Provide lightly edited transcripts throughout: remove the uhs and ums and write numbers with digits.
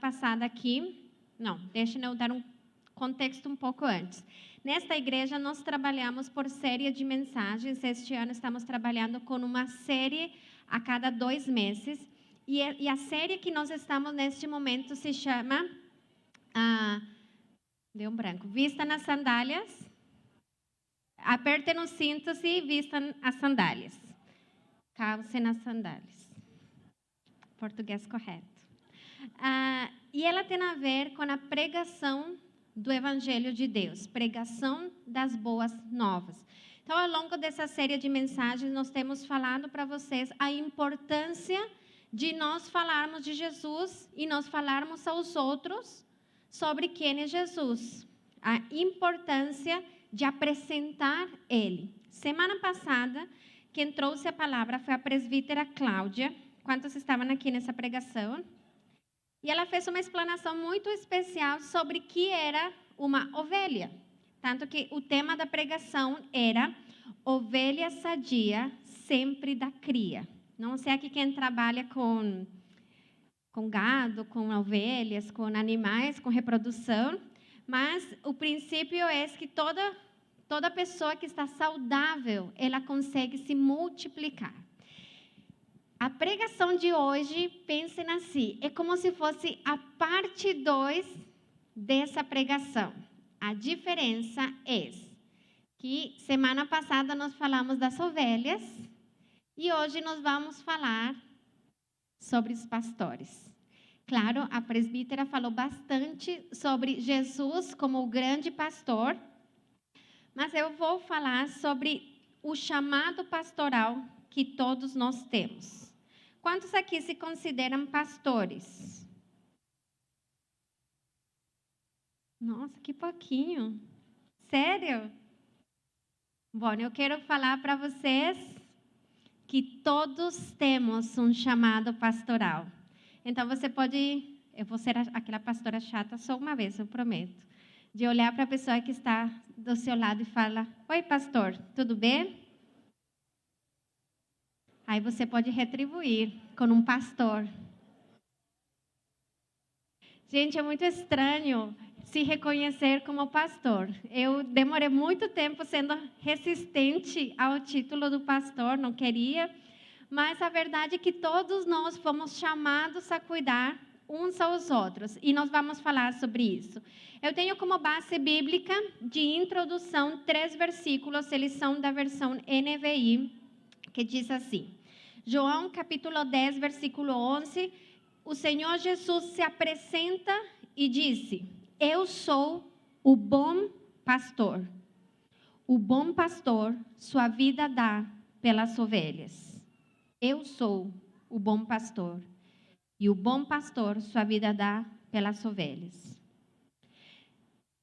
passada aqui, não, deixa eu dar um contexto um pouco antes. Nesta igreja, nós trabalhamos por série de mensagens. Este ano estamos trabalhando com uma série a cada 2 meses. E a série que nós estamos neste momento se chama, deu um branco, Vista nas Sandálias. Apertem os cintos e vistam as sandálias. Calcem as sandálias. Português correto. E ela tem a ver com a pregação do Evangelho de Deus, pregação das boas novas. Então, ao longo dessa série de mensagens, nós temos falado para vocês a importância de nós falarmos de Jesus e nós falarmos aos outros sobre quem é Jesus. A importância de apresentar Ele. Semana passada, quem trouxe a palavra foi a presbítera Cláudia. Quantos estavam aqui nessa pregação? E ela fez uma explanação muito especial sobre o que era uma ovelha. Tanto que o tema da pregação era ovelha sadia, sempre da cria. Não sei aqui quem trabalha com gado, com ovelhas, com animais, com reprodução, mas o princípio é que toda pessoa que está saudável, ela consegue se multiplicar. A pregação de hoje, pensem assim, é como se fosse a parte 2 dessa pregação. A diferença é que semana passada nós falamos das ovelhas e hoje nós vamos falar sobre os pastores. Claro, a presbítera falou bastante sobre Jesus como o grande pastor, mas eu vou falar sobre o chamado pastoral que todos nós temos. Quantos aqui se consideram pastores? Nossa, que pouquinho. Sério? Bom, eu quero falar para vocês que todos temos um chamado pastoral. Então, você pode... Eu vou ser aquela pastora chata só uma vez, eu prometo. De olhar para a pessoa que está do seu lado e falar: oi, pastor, tudo bem? Aí você pode retribuir com um pastor. Gente, é muito estranho se reconhecer como pastor. Eu demorei muito tempo sendo resistente ao título do pastor, não queria. Mas a verdade é que todos nós fomos chamados a cuidar uns aos outros. E nós vamos falar sobre isso. Eu tenho como base bíblica de introdução 3 versículos. Eles são da versão NVI, que diz assim. João capítulo 10, versículo 11. O Senhor Jesus se apresenta e disse: eu sou o bom pastor. O bom pastor sua vida dá pelas ovelhas. Eu sou o bom pastor. E o bom pastor sua vida dá pelas ovelhas.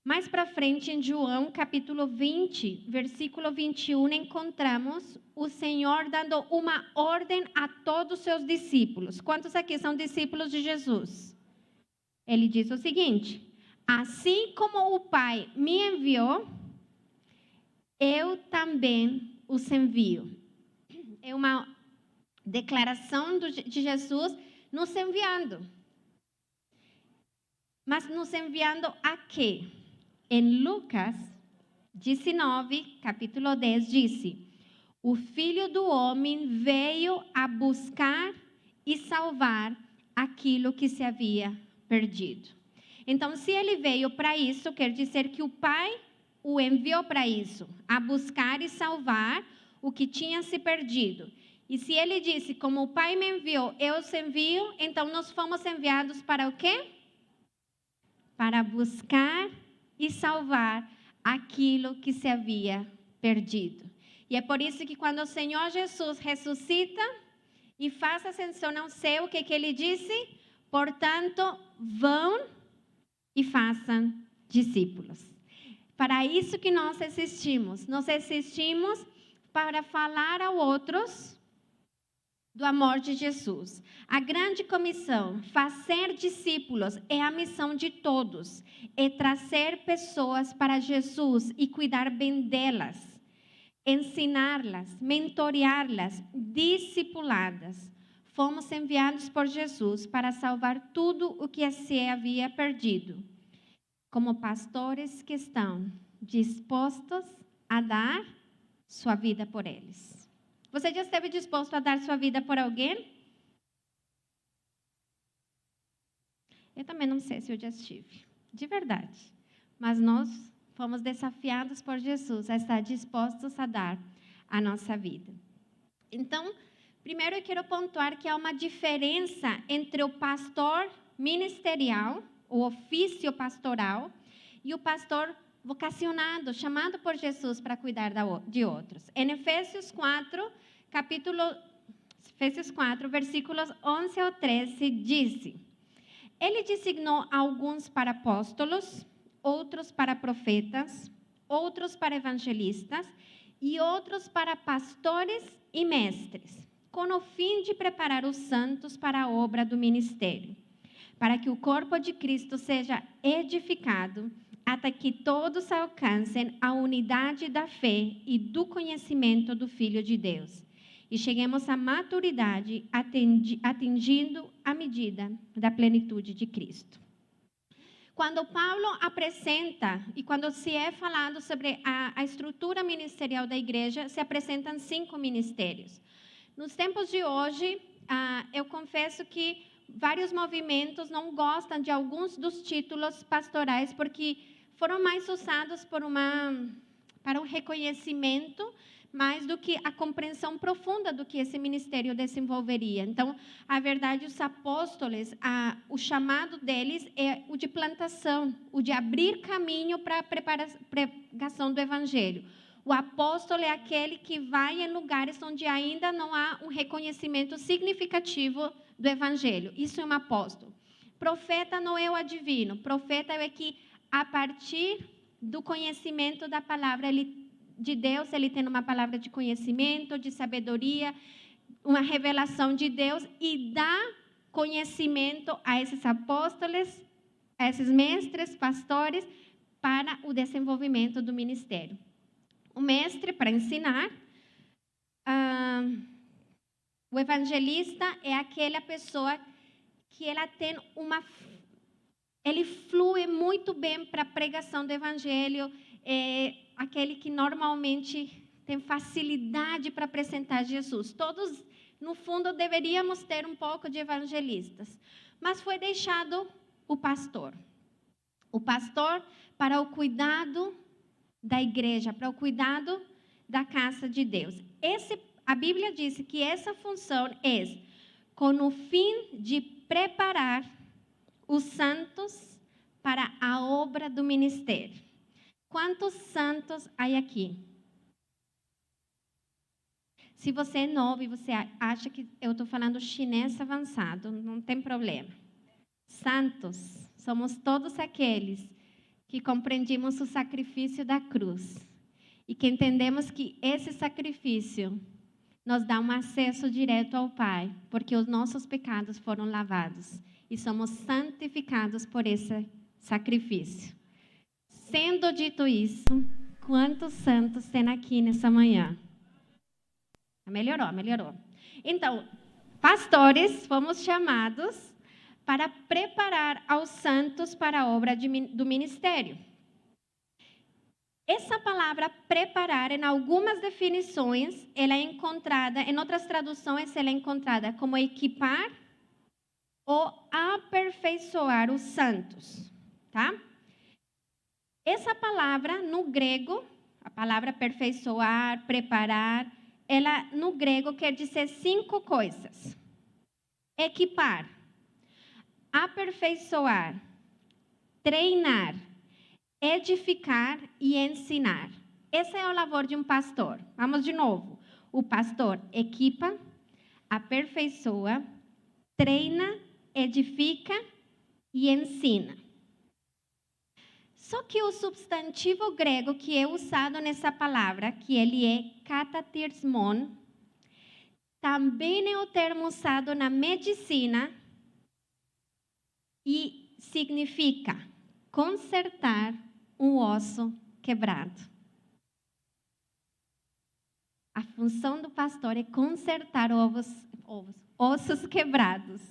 Mais para frente, em João capítulo 20, versículo 21, encontramos o Senhor dando uma ordem a todos os seus discípulos. Quantos aqui são discípulos de Jesus? Ele diz o seguinte: assim como o Pai me enviou, eu também os envio. É uma declaração de Jesus nos enviando. Mas nos enviando a quê? Em Lucas 19, capítulo 10, disse: o Filho do Homem veio a buscar e salvar aquilo que se havia perdido. Então, se ele veio para isso, quer dizer que o Pai o enviou para isso, a buscar e salvar o que tinha se perdido. E se ele disse, como o Pai me enviou, eu os envio, então nós fomos enviados para o quê? Para buscar e salvar aquilo que se havia perdido. E é por isso que quando o Senhor Jesus ressuscita e faz ascensão ao céu, o que ele disse? Portanto, vão e façam discípulos. Para isso que nós existimos. Nós existimos para falar a outros do amor de Jesus. A grande comissão, fazer discípulos, é a missão de todos. É trazer pessoas para Jesus e cuidar bem delas. Ensiná-las, mentoreá-las, discipulá-las. fomos enviados por Jesus para salvar tudo o que se havia perdido, como pastores que estão dispostos a dar sua vida por eles. Você já esteve disposto a dar sua vida por alguém? Eu também não sei se eu já estive, de verdade. Mas nós fomos desafiados por Jesus a estar dispostos a dar a nossa vida. Então, primeiro eu quero pontuar que há uma diferença entre o pastor ministerial, o ofício pastoral, e o pastor vocacionado, chamado por Jesus para cuidar de outros. Em Efésios 4, versículos 11 ao 13, diz: Ele designou alguns para apóstolos, outros para profetas, outros para evangelistas e outros para pastores e mestres, com o fim de preparar os santos para a obra do ministério, para que o corpo de Cristo seja edificado até que todos alcancem a unidade da fé e do conhecimento do Filho de Deus e cheguemos à maturidade, atingindo a medida da plenitude de Cristo. Quando Paulo apresenta, e quando se é falado sobre a estrutura ministerial da igreja, se apresentam 5 ministérios. Nos tempos de hoje, eu confesso que vários movimentos não gostam de alguns dos títulos pastorais, porque foram mais usados para um reconhecimento, mais do que a compreensão profunda do que esse ministério desenvolveria. Então, a verdade, os apóstolos, o chamado deles é o de plantação, o de abrir caminho para a pregação do evangelho. O apóstolo é aquele que vai em lugares onde ainda não há um reconhecimento significativo do evangelho. Isso é um apóstolo. Profeta não é o adivino. Profeta é que, a partir do conhecimento da palavra de Deus, ele tem uma palavra de conhecimento, de sabedoria, uma revelação de Deus e dá conhecimento a esses apóstolos, a esses mestres, pastores, para o desenvolvimento do ministério. O mestre para ensinar, o evangelista é aquela pessoa que ele flui muito bem para a pregação do evangelho, aquele que normalmente tem facilidade para apresentar Jesus. Todos, no fundo, deveríamos ter um pouco de evangelistas, mas foi deixado o pastor para o cuidado da igreja, para o cuidado da casa de Deus. A Bíblia diz que essa função é com o fim de preparar os santos para a obra do ministério. Quantos santos há aqui? Se você é novo e você acha que eu estou falando chinês avançado, não tem problema. Santos, somos todos aqueles que compreendemos o sacrifício da cruz e que entendemos que esse sacrifício nos dá um acesso direto ao Pai, porque os nossos pecados foram lavados e somos santificados por esse sacrifício. Sendo dito isso, quantos santos tem aqui nessa manhã? Melhorou. Então, pastores, fomos chamados para preparar aos santos para a obra do ministério. Essa palavra preparar, em algumas definições, ela é encontrada, em outras traduções, ela é encontrada como equipar ou aperfeiçoar os santos, tá? Essa palavra, no grego, a palavra aperfeiçoar, preparar, ela, no grego, quer dizer 5 coisas. Equipar, aperfeiçoar, treinar, edificar e ensinar. Esse é o labor de um pastor. Vamos de novo. O pastor equipa, aperfeiçoa, treina, edifica e ensina. Só que o substantivo grego que é usado nessa palavra, que ele é katatismon, também é o termo usado na medicina e significa consertar um osso quebrado. A função do pastor é consertar ossos quebrados.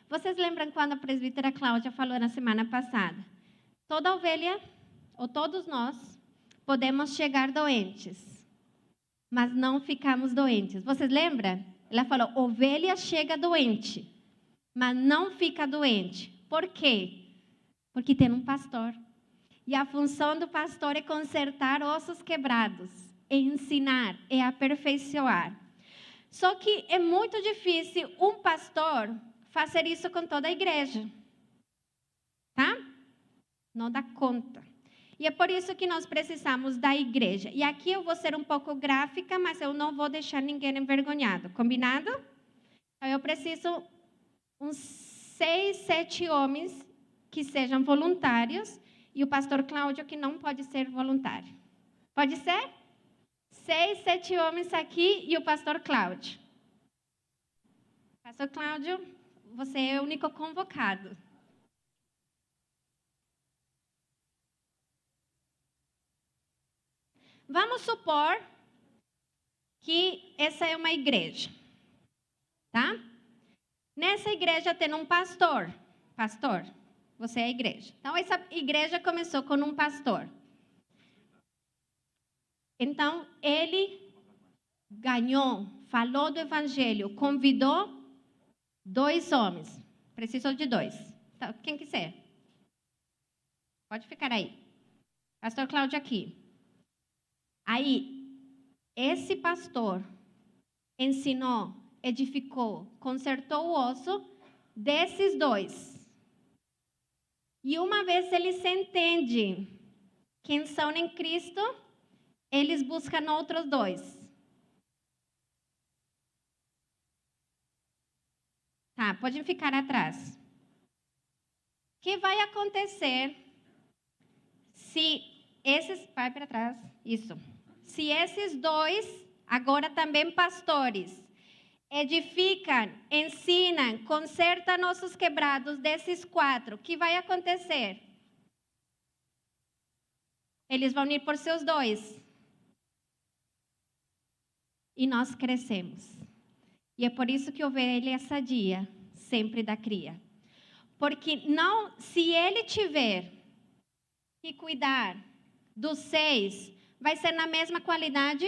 Vocês lembram quando a presbítera Cláudia falou na semana passada? Toda ovelha, ou todos nós, podemos chegar doentes, mas não ficamos doentes. Vocês lembram? Ela falou, ovelha chega doente, mas não fica doente. Por quê? Porque tem um pastor. E a função do pastor é consertar ossos quebrados, é ensinar, é aperfeiçoar. Só que é muito difícil um pastor fazer isso com toda a igreja. Tá? Não dá conta. E é por isso que nós precisamos da igreja. E aqui eu vou ser um pouco gráfica, mas eu não vou deixar ninguém envergonhado. Combinado? Então eu preciso uns 6, 7 homens que sejam voluntários e o pastor Cláudio que não pode ser voluntário. Pode ser? 6, 7 homens aqui e o pastor Cláudio. Pastor Cláudio, você é o único convocado. Vamos supor que essa é uma igreja, tá? Nessa igreja tem um pastor. Pastor, você é a igreja. Então, essa igreja começou com um pastor. Então, ele ganhou, falou do evangelho, convidou 2 homens. Precisou de 2. Então, quem quiser. Pode ficar aí. Pastor Cláudio aqui. Aí, esse pastor ensinou, edificou, consertou o osso desses 2. E uma vez eles entendem quem são em Cristo, eles buscam outros 2. Tá, podem ficar atrás. O que vai acontecer se esses... Vai para trás. Isso. Se esses 2, agora também pastores, edificam, ensinam, consertam nossos quebrados desses 4, o que vai acontecer? Eles vão ir por seus 2. E nós crescemos. E é por isso que ovelha sadia sempre dá cria. Porque não, se ele tiver que cuidar dos 6, vai ser na mesma qualidade?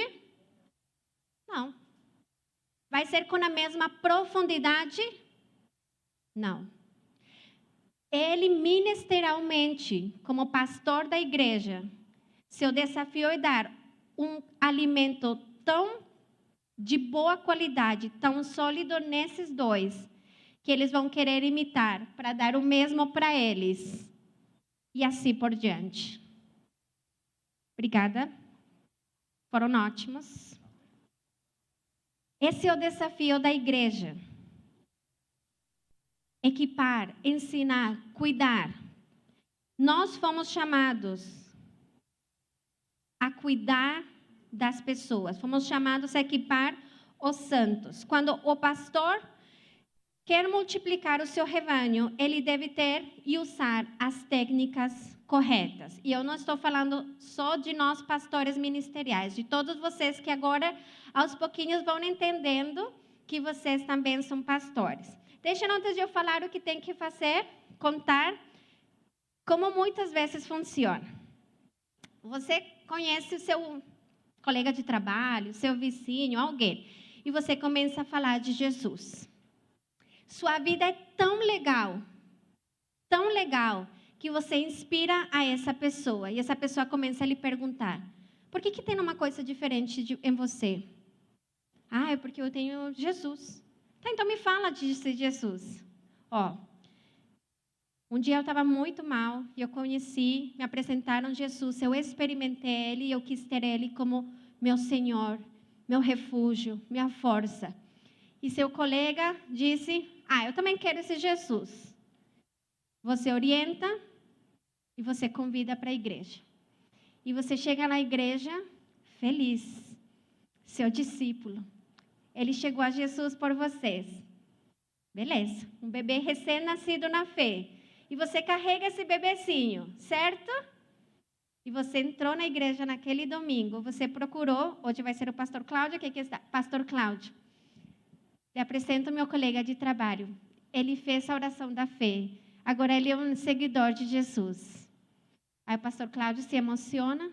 Não. Vai ser com a mesma profundidade? Não. Ele ministerialmente, como pastor da igreja, seu desafio é dar um alimento tão de boa qualidade, tão sólido nesses 2, que eles vão querer imitar para dar o mesmo para eles. E assim por diante. Obrigada. Foram ótimos. Esse é o desafio da igreja. Equipar, ensinar, cuidar. Nós fomos chamados a cuidar das pessoas. Fomos chamados a equipar os santos. Quando o pastor quer multiplicar o seu rebanho, ele deve ter e usar as técnicas corretas. E eu não estou falando só de nós pastores ministeriais, de todos vocês que agora, aos pouquinhos, vão entendendo que vocês também são pastores. Deixa antes de eu falar o que tem que fazer, contar como muitas vezes funciona. Você conhece o seu colega de trabalho, seu vizinho, alguém, e você começa a falar de Jesus. Sua vida é tão legal, que você inspira a essa pessoa. E essa pessoa começa a lhe perguntar, por que tem uma coisa diferente em você? Ah, é porque eu tenho Jesus. Tá, então me fala de Jesus. Um dia eu estava muito mal, e eu conheci, me apresentaram Jesus, eu experimentei Ele, e eu quis ter Ele como meu Senhor, meu refúgio, minha força. E seu colega disse, eu também quero esse Jesus. Você orienta e você convida para a igreja. E você chega na igreja feliz, seu discípulo. Ele chegou a Jesus por vocês. Beleza, um bebê recém-nascido na fé. E você carrega esse bebecinho, certo? E você entrou na igreja naquele domingo, você procurou, hoje vai ser o pastor Cláudio, aqui está, pastor Cláudio. Lhe apresento meu colega de trabalho. Ele fez a oração da fé. Agora ele é um seguidor de Jesus. Aí o pastor Cláudio se emociona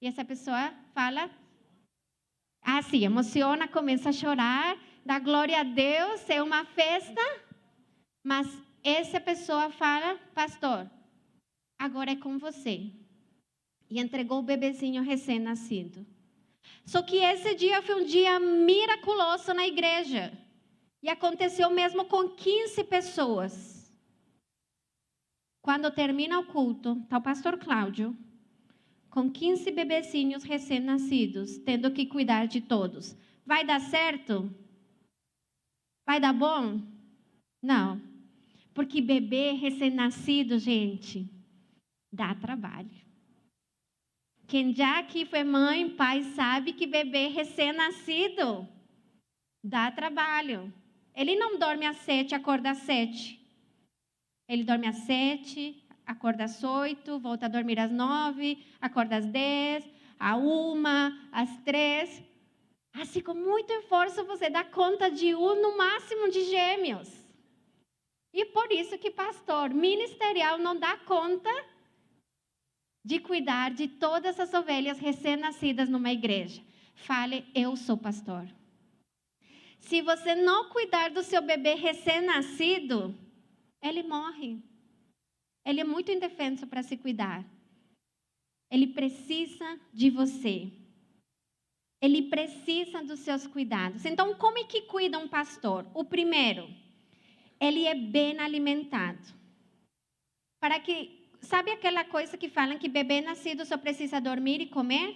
e essa pessoa fala, se emociona, começa a chorar, dá glória a Deus, é uma festa. Mas essa pessoa fala, pastor, agora é com você. E entregou o bebezinho recém-nascido. Só que esse dia foi um dia miraculoso na igreja. E aconteceu mesmo com 15 pessoas. Quando termina o culto, está o pastor Cláudio, com 15 bebezinhos recém-nascidos, tendo que cuidar de todos. Vai dar certo? Vai dar bom? Não. Porque bebê recém-nascido, gente, dá trabalho. Quem já aqui foi mãe, pai, sabe que bebê recém-nascido dá trabalho. Ele não dorme às 7, acorda às 7. Ele dorme às 7, acorda às 8, volta a dormir às 9, acorda às 10, à 1, às 3. Assim, com muito esforço, você dá conta de um, no máximo, de gêmeos. E por isso que pastor ministerial não dá conta de cuidar de todas as ovelhas recém-nascidas numa igreja. Fale, eu sou pastor. Se você não cuidar do seu bebê recém-nascido, ele morre. Ele é muito indefenso para se cuidar. Ele precisa de você. Ele precisa dos seus cuidados. Então, como é que cuida um pastor? O primeiro, ele é bem alimentado. Para que Sabe aquela coisa que falam que bebê nascido só precisa dormir e comer?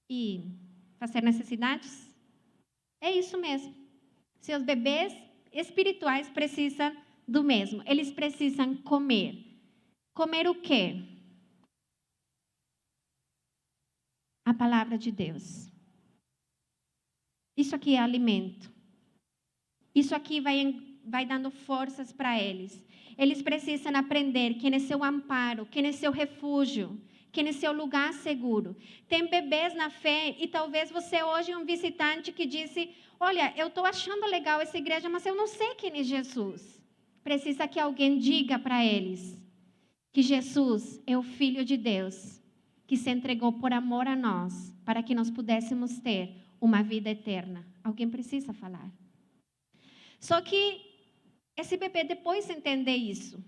E fazer necessidades? É isso mesmo. Seus bebês espirituais precisam do mesmo. Eles precisam comer. Comer o quê? A palavra de Deus. Isso aqui é alimento. Isso aqui vai dando forças para eles. Eles precisam aprender quem é seu amparo, quem é seu refúgio, quem é seu lugar seguro. Tem bebês na fé e talvez você hoje é um visitante que disse, olha, eu estou achando legal essa igreja, mas eu não sei quem é Jesus. Precisa que alguém diga para eles que Jesus é o Filho de Deus, que se entregou por amor a nós, para que nós pudéssemos ter uma vida eterna. Alguém precisa falar. Só que esse bebê depois entender isso.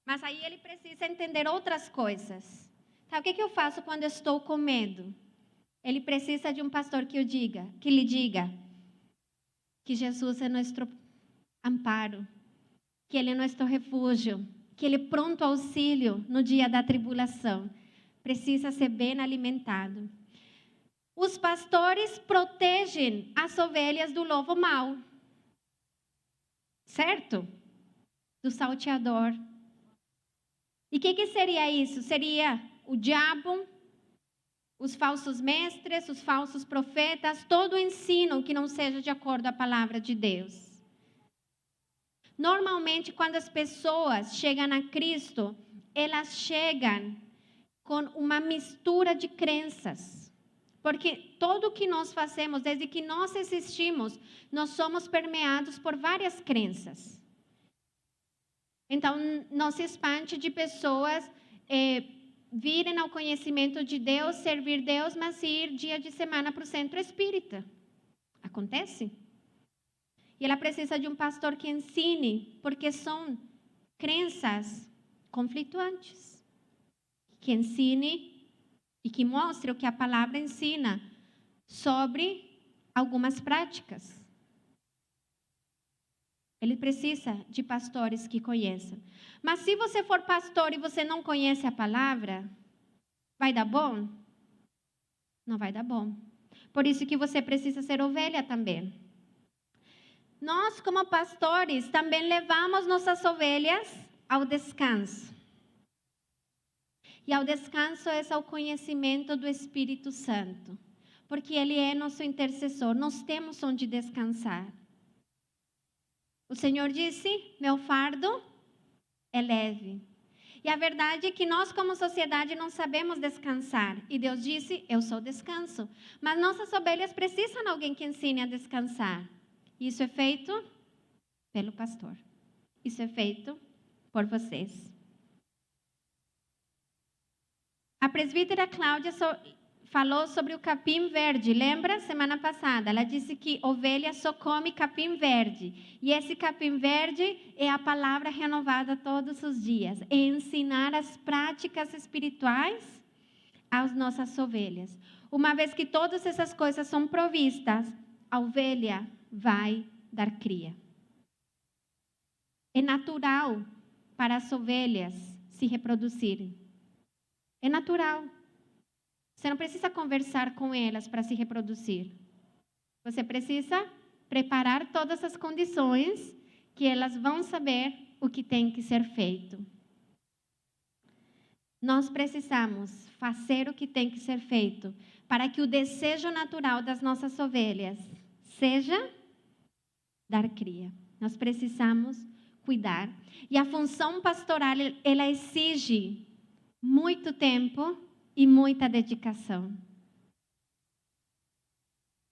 Mas aí ele precisa entender outras coisas. Então, o que eu faço quando eu estou com medo? Ele precisa de um pastor que lhe diga que Jesus é nosso amparo, que Ele é nosso refúgio, que Ele é pronto auxílio no dia da tribulação. Precisa ser bem alimentado. Os pastores protegem as ovelhas do lobo mau. Certo? Do salteador. E o que seria isso? Seria o diabo, os falsos mestres, os falsos profetas, todo o ensino que não seja de acordo com a palavra de Deus. Normalmente, quando as pessoas chegam a Cristo, elas chegam com uma mistura de crenças. Porque tudo o que nós fazemos, desde que nós existimos, nós somos permeados por várias crenças. Então, não se espante de pessoas virem ao conhecimento de Deus, servir Deus, mas ir dia de semana para o centro espírita. Acontece? E ela precisa de um pastor que ensine, porque são crenças conflituantes. Que ensine e que mostre o que a palavra ensina sobre algumas práticas. Ele precisa de pastores que conheçam. Mas se você for pastor e você não conhece a palavra, vai dar bom? Não vai dar bom. Por isso que você precisa ser ovelha também. Nós, como pastores, também levamos nossas ovelhas ao descanso. E ao descanso é ao conhecimento do Espírito Santo. Porque Ele é nosso intercessor. Nós temos onde descansar. O Senhor disse, meu fardo é leve. E a verdade é que nós, como sociedade, não sabemos descansar. E Deus disse, eu sou descanso. Mas nossas ovelhas precisam de alguém que ensine a descansar. Isso é feito pelo pastor. Isso é feito por vocês. A presbítera Cláudia falou sobre o capim verde. Lembra? Semana passada. Ela disse que ovelha só come capim verde. E esse capim verde é a palavra renovada todos os dias. É ensinar as práticas espirituais às nossas ovelhas. Uma vez que todas essas coisas são provistas, a ovelha vai dar cria. É natural para as ovelhas se reproduzirem. É natural. Você não precisa conversar com elas para se reproduzir. Você precisa preparar todas as condições que elas vão saber o que tem que ser feito. Nós precisamos fazer o que tem que ser feito para que o desejo natural das nossas ovelhas seja dar cria. Nós precisamos cuidar. E a função pastoral, ela exige muito tempo e muita dedicação.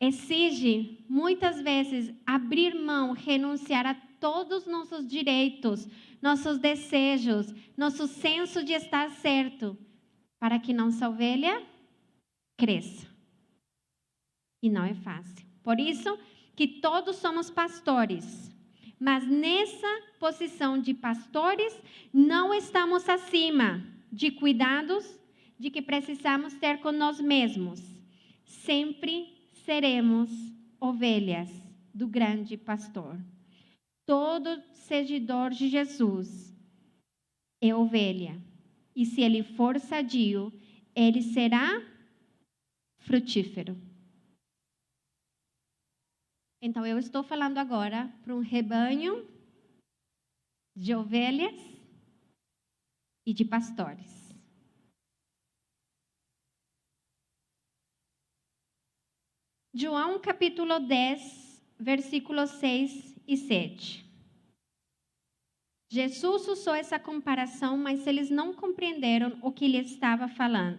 Exige, muitas vezes, abrir mão, renunciar a todos os nossos direitos, nossos desejos, nosso senso de estar certo, para que nossa ovelha cresça. E não é fácil. Por isso que todos somos pastores. Mas nessa posição de pastores, não estamos acima de cuidados de que precisamos ter com nós mesmos. Sempre seremos ovelhas do grande pastor. Todo seguidor de Jesus é ovelha. E se ele for sadio, ele será frutífero. Então, eu estou falando agora para um rebanho de ovelhas e de pastores. João capítulo 10, versículos 6 e 7. Jesus usou essa comparação, mas eles não compreenderam o que lhes estava falando.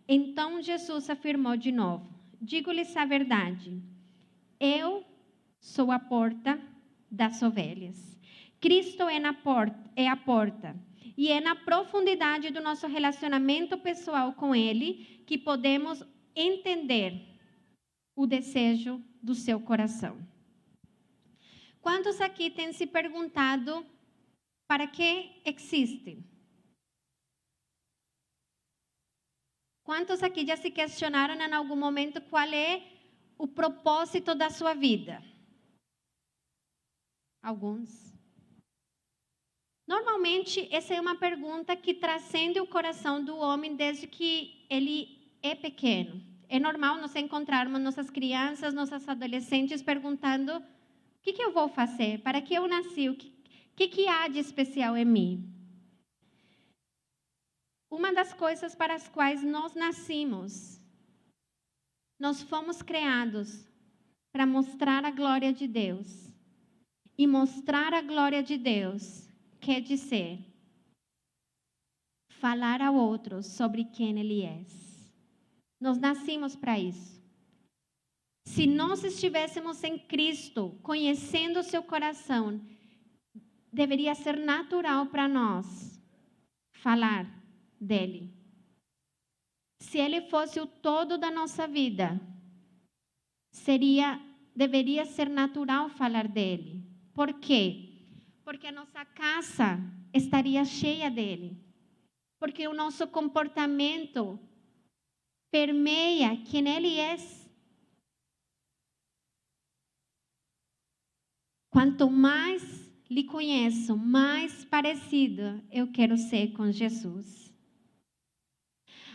Então Jesus afirmou de novo: digo-lhes a verdade, eu sou a porta das ovelhas. Cristo é a porta. E é na profundidade do nosso relacionamento pessoal com Ele que podemos entender o desejo do seu coração. Quantos aqui têm se perguntado para que existe? Quantos aqui já se questionaram em algum momento qual é o propósito da sua vida? Alguns. Normalmente, essa é uma pergunta que transcende o coração do homem desde que ele é pequeno. É normal nós encontrarmos nossas crianças, nossas adolescentes perguntando: o que eu vou fazer? Para que eu nasci? O que há de especial em mim? Uma das coisas para as quais nós nascemos, nós fomos criados para mostrar a glória de Deus. E mostrar a glória de Deus quer dizer falar a outros sobre quem Ele é. Nós nascemos para isso. Se nós estivéssemos em Cristo, conhecendo o seu coração, deveria ser natural para nós falar dele. Se Ele fosse o todo da nossa vida, deveria ser natural falar dele. Por quê? Porque a nossa casa estaria cheia dele. Porque o nosso comportamento permeia quem ele é. Quanto mais lhe conheço, mais parecida eu quero ser com Jesus.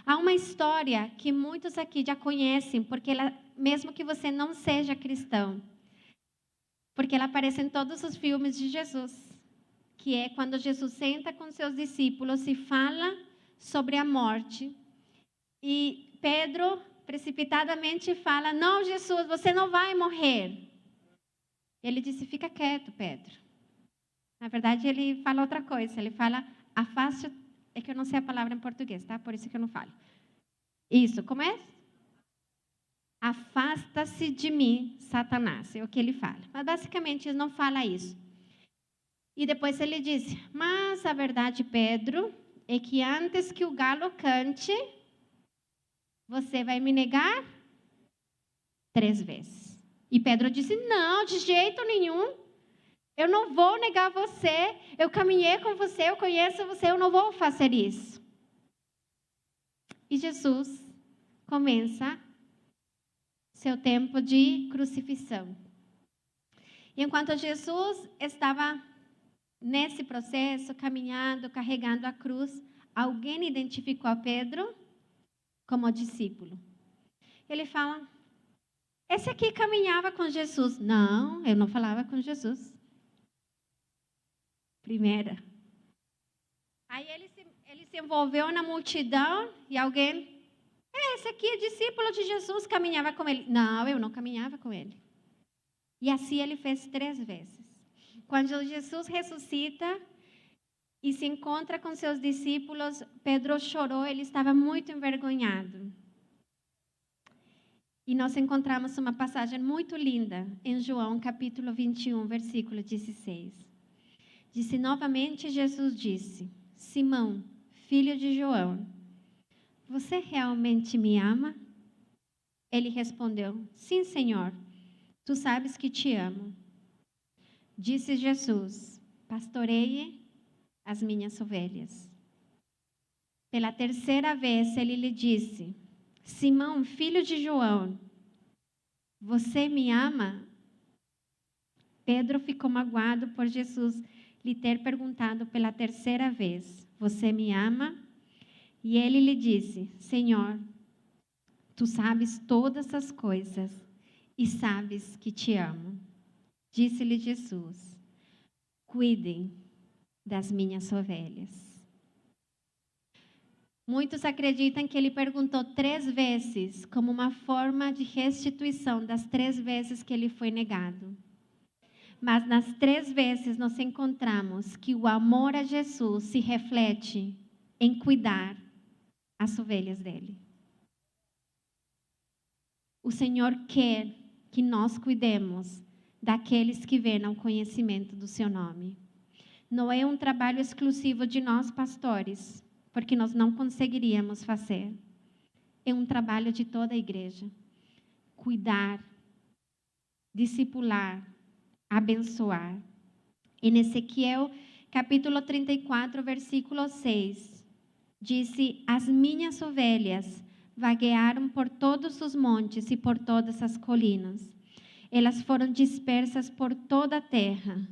Há uma história que muitos aqui já conhecem, porque mesmo que você não seja cristão, porque ela aparece em todos os filmes de Jesus, que é quando Jesus senta com seus discípulos e fala sobre a morte. E Pedro precipitadamente fala: não, Jesus, você não vai morrer. Ele disse: fica quieto, Pedro. Na verdade, ele fala outra coisa. Ele fala: afaste. É que eu não sei a palavra em português, tá? Por isso que eu não falo. Isso, como é? Afasta-se de mim, Satanás. É o que ele fala. Mas basicamente ele não fala isso. E depois ele disse: mas a verdade, Pedro, é que antes que o galo cante, você vai me negar 3 vezes. E Pedro disse: não, de jeito nenhum. Eu não vou negar você. Eu caminhei com você, eu conheço você, eu não vou fazer isso. E Jesus começa seu tempo de crucifixão. E enquanto Jesus estava nesse processo, caminhando, carregando a cruz, alguém identificou a Pedro como discípulo. Ele fala: esse aqui caminhava com Jesus. Não, eu não falava com Jesus. Primeira. Aí ele se envolveu na multidão e alguém: esse aqui é discípulo de Jesus, caminhava com ele. Não, eu não caminhava com ele. E assim ele fez 3 vezes. Quando Jesus ressuscita e se encontra com seus discípulos, Pedro chorou, ele estava muito envergonhado. E nós encontramos uma passagem muito linda em João capítulo 21, versículo 16. Disse novamente, Jesus disse: Simão, filho de João, você realmente me ama? Ele respondeu: sim, Senhor, tu sabes que te amo. Disse Jesus: pastoreie as minhas ovelhas. Pela 3ª vez ele lhe disse: Simão, filho de João, você me ama? Pedro ficou magoado por Jesus lhe ter perguntado pela 3ª vez: você me ama? E ele lhe disse: Senhor, tu sabes todas as coisas e sabes que te amo. Disse-lhe Jesus: cuidem das minhas ovelhas. Muitos acreditam que ele perguntou 3 vezes como uma forma de restituição das 3 vezes que ele foi negado. Mas nas 3 vezes nós encontramos que o amor a Jesus se reflete em cuidar as ovelhas dele. O Senhor quer que nós cuidemos daqueles que vêm ao conhecimento do seu nome. Não é um trabalho exclusivo de nós pastores, porque nós não conseguiríamos fazer. É um trabalho de toda a igreja. Cuidar, discipular, abençoar. Em Ezequiel, capítulo 34, versículo 6, disse: as minhas ovelhas vaguearam por todos os montes e por todas as colinas. Elas foram dispersas por toda a terra,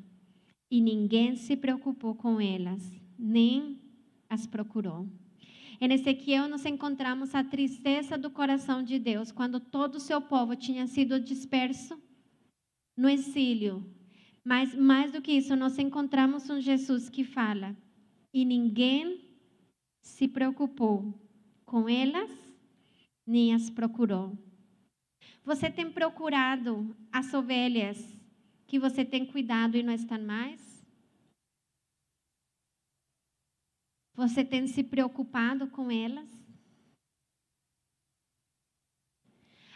e ninguém se preocupou com elas, nem as procurou. Em Ezequiel nós encontramos a tristeza do coração de Deus, quando todo o seu povo tinha sido disperso no exílio. Mas mais do que isso, nós encontramos um Jesus que fala: e ninguém se preocupou com elas, nem as procurou. Você tem procurado as ovelhas que você tem cuidado e não estão mais? Você tem se preocupado com elas?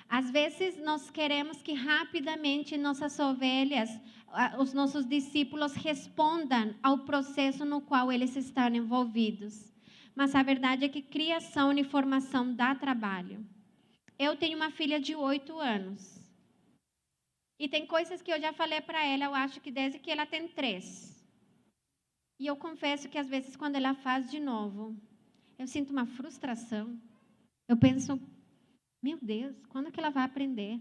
Às vezes nós queremos que rapidamente nossas ovelhas, os nossos discípulos respondam ao processo no qual eles estão envolvidos. Mas a verdade é que criação e formação dá trabalho. Eu tenho uma filha de 8 anos. E tem coisas que eu já falei para ela, eu acho que desde que ela tem 3. E eu confesso que às vezes quando ela faz de novo, eu sinto uma frustração. Eu penso: meu Deus, quando que ela vai aprender?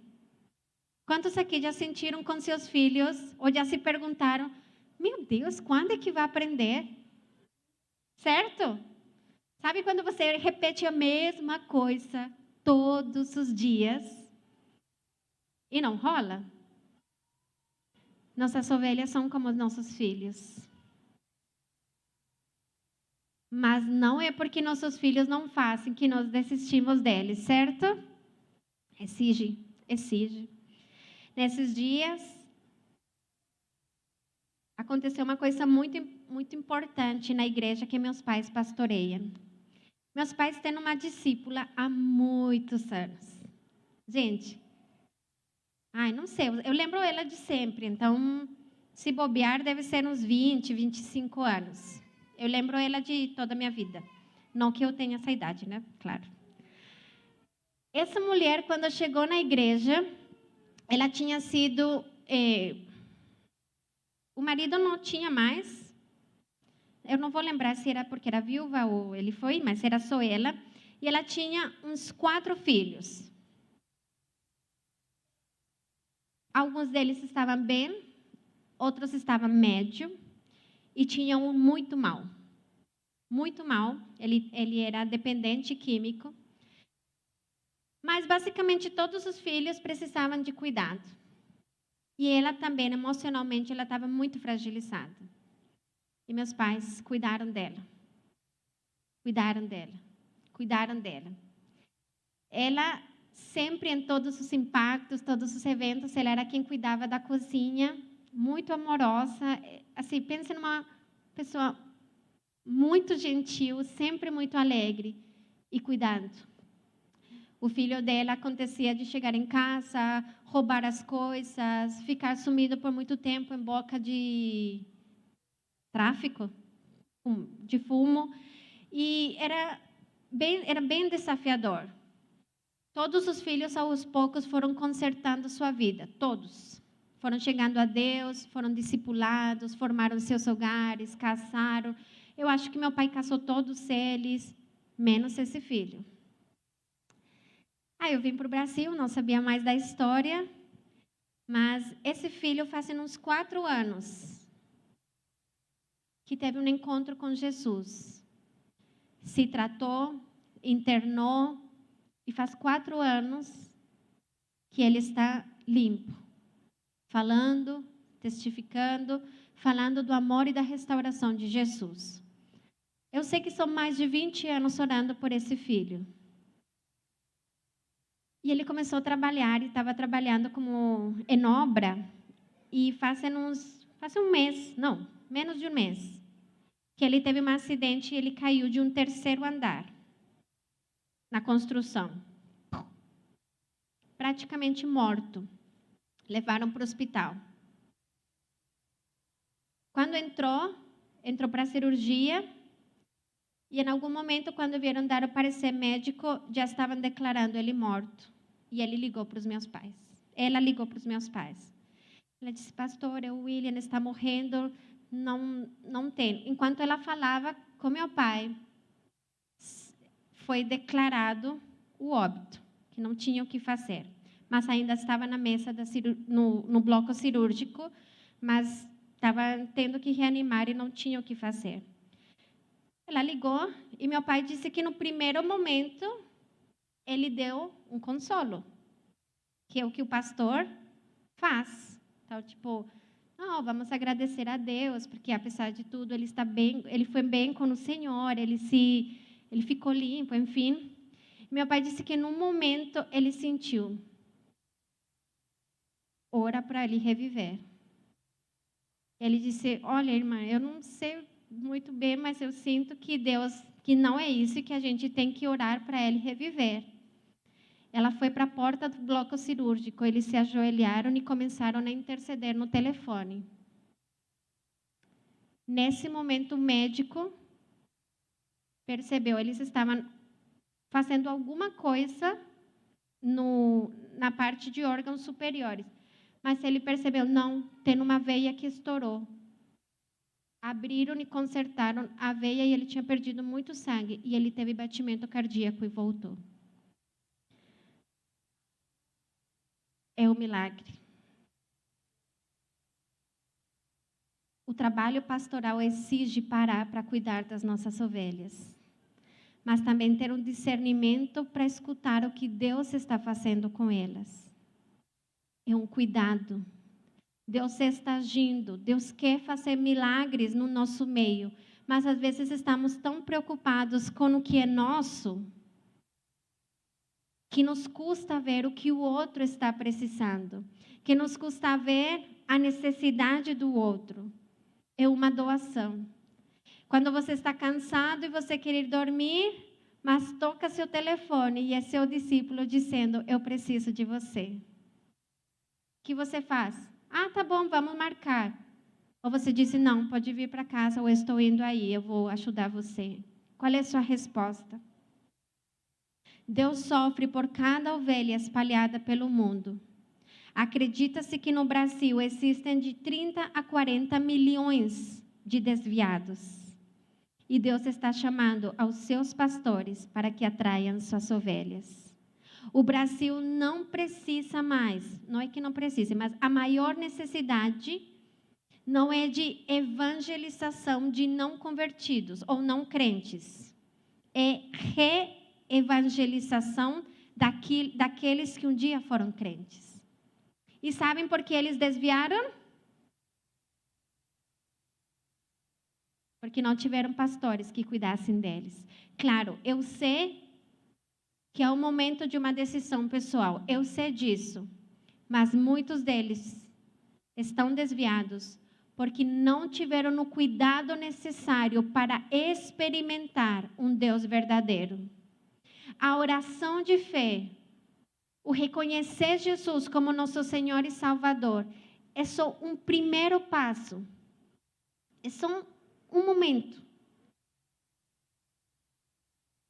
Quantos aqui já sentiram com seus filhos, ou já se perguntaram: meu Deus, quando é que vai aprender? Certo? Sabe quando você repete a mesma coisa todos os dias e não rola? Nossas ovelhas são como os nossos filhos. Mas não é porque nossos filhos não fazem que nós desistimos deles, certo? Exige. Nesses dias, aconteceu uma coisa muito importante na igreja que meus pais pastoreiam. Meus pais têm uma discípula há muitos anos. Gente, ai, não sei, eu lembro ela de sempre, então, se bobear, deve ser uns 20, 25 anos. Eu lembro ela de toda a minha vida. Não que eu tenha essa idade, né? Claro. Essa mulher, quando chegou na igreja, ela tinha sido... o marido não tinha mais. Eu não vou lembrar se era porque era viúva ou ele foi, mas era só ela. E ela tinha uns 4 filhos. Alguns deles estavam bem, outros estavam médio e tinham um muito mal. Muito mal. Ele era dependente químico. Mas, basicamente, todos os filhos precisavam de cuidado. E ela também, emocionalmente, ela estava muito fragilizada. E meus pais cuidaram dela. Cuidaram dela. Cuidaram dela. Ela, sempre em todos os impactos, todos os eventos, ela era quem cuidava da cozinha, muito amorosa. Assim, pense numa pessoa muito gentil, sempre muito alegre e cuidando. O filho dela acontecia de chegar em casa, roubar as coisas, ficar sumido por muito tempo em boca de tráfico, de fumo. E era bem desafiador. Todos os filhos, aos poucos, foram consertando sua vida. Todos. Foram chegando a Deus, foram discipulados, formaram seus hogares, casaram. Eu acho que meu pai casou todos eles, menos esse filho. Aí eu vim para o Brasil, não sabia mais da história, mas esse filho fazem uns 4 anos que teve um encontro com Jesus. Se tratou, internou, e faz 4 anos que ele está limpo, falando, testificando, falando do amor e da restauração de Jesus. Eu sei que são mais de 20 anos orando por esse filho. E ele começou a trabalhar, e estava trabalhando em obra, e faz um mês, não, menos de um mês, que ele teve um acidente e ele caiu de um 3º andar, na construção. Praticamente morto. Levaram para o hospital. Quando entrou para a cirurgia, e em algum momento, quando vieram dar o parecer médico, já estavam declarando ele morto. E ele ligou para os meus pais. Ela ligou para os meus pais. Ela disse, pastor, o William está morrendo, não tem. Enquanto ela falava com meu pai, foi declarado o óbito, que não tinha o que fazer. Mas ainda estava na mesa no bloco cirúrgico, mas estava tendo que reanimar e não tinha o que fazer. Ela ligou e meu pai disse que no primeiro momento ele deu um consolo, que é o que o pastor faz. Então, tipo, vamos agradecer a Deus, porque apesar de tudo ele está bem, ele foi bem com o Senhor, ele ficou limpo, enfim. Meu pai disse que num momento ele sentiu, ora para ele reviver. Ele disse, olha, irmã, eu não sei muito bem, mas eu sinto que que não é isso, que a gente tem que orar para ele reviver. Ela foi para a porta do bloco cirúrgico, eles se ajoelharam e começaram a interceder no telefone. Nesse momento, o médico percebeu, eles estavam fazendo alguma coisa na parte de órgãos superiores. Mas ele percebeu, não, tem uma veia que estourou. Abriram e consertaram a veia e ele tinha perdido muito sangue. E ele teve batimento cardíaco e voltou. É um milagre. O trabalho pastoral exige parar para cuidar das nossas ovelhas. Mas também ter um discernimento para escutar o que Deus está fazendo com elas. É um cuidado. Deus está agindo, Deus quer fazer milagres no nosso meio, mas às vezes estamos tão preocupados com o que é nosso, que nos custa ver o que o outro está precisando, que nos custa ver a necessidade do outro. É uma doação. Quando você está cansado e você quer ir dormir, mas toca seu telefone e é seu discípulo dizendo: eu preciso de você. O que você faz? Ah, tá bom, vamos marcar. Ou você disse: não, pode vir para casa, ou estou indo aí, eu vou ajudar você. Qual é a sua resposta? Deus sofre por cada ovelha espalhada pelo mundo. Acredita-se que no Brasil existem de 30 a 40 milhões de desviados. E Deus está chamando aos seus pastores para que atraiam suas ovelhas. O Brasil não precisa mais, não é que não precise, mas a maior necessidade não é de evangelização de não convertidos ou não crentes. É reevangelização daqueles que um dia foram crentes. E sabem por que eles desviaram? Porque não tiveram pastores que cuidassem deles. Claro, eu sei que é o momento de uma decisão pessoal. Eu sei disso. Mas muitos deles estão desviados porque não tiveram o cuidado necessário para experimentar um Deus verdadeiro. A oração de fé, o reconhecer Jesus como nosso Senhor e Salvador, é só um primeiro passo. É só um momento.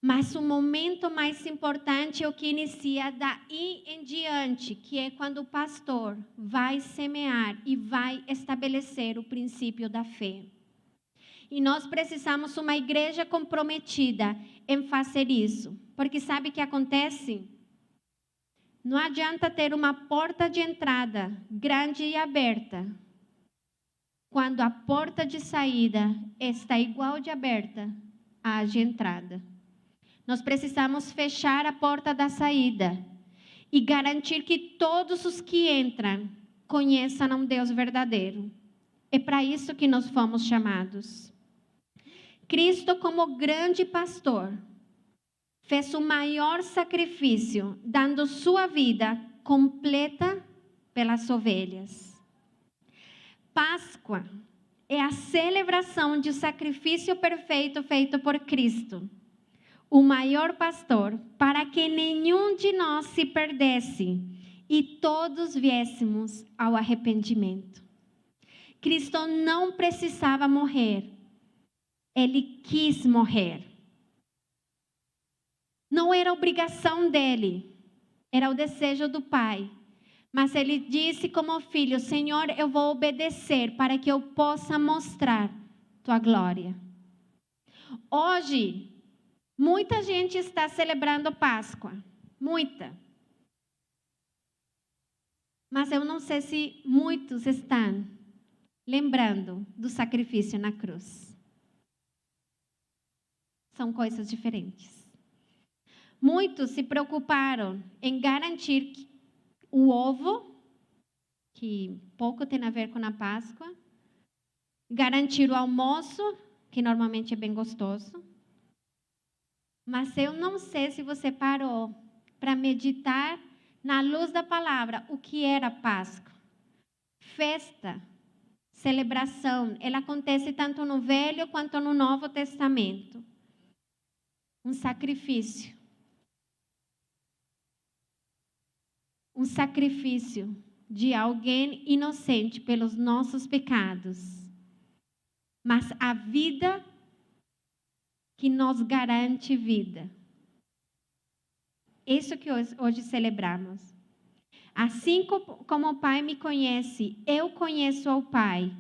Mas o momento mais importante é o que inicia daí em diante, que é quando o pastor vai semear e vai estabelecer o princípio da fé. E nós precisamos uma igreja comprometida em fazer isso. Porque sabe o que acontece? Não adianta ter uma porta de entrada grande e aberta, quando a porta de saída está igual de aberta à de entrada. Nós precisamos fechar a porta da saída e garantir que todos os que entram conheçam um Deus verdadeiro. É para isso que nós fomos chamados. Cristo, como grande pastor, fez o maior sacrifício, dando sua vida completa pelas ovelhas. Páscoa é a celebração de um sacrifício perfeito feito por Cristo, o maior pastor, para que nenhum de nós se perdesse e todos viéssemos ao arrependimento. Cristo não precisava morrer, ele quis morrer. Não era obrigação dele, era o desejo do Pai. Mas ele disse como filho: Senhor, eu vou obedecer para que eu possa mostrar tua glória. Hoje, muita gente está celebrando Páscoa. Muita. Mas eu não sei se muitos estão lembrando do sacrifício na cruz. São coisas diferentes. Muitos se preocuparam em garantir o ovo, que pouco tem a ver com a Páscoa, garantir o almoço, que normalmente é bem gostoso. Mas eu não sei se você parou para meditar na luz da palavra o que era Páscoa. Festa, celebração, ela acontece tanto no Velho quanto no Novo Testamento. Um sacrifício. Um sacrifício de alguém inocente pelos nossos pecados. Mas a vida que nos garante vida. Isso que hoje celebramos. Assim como o Pai me conhece, eu conheço ao Pai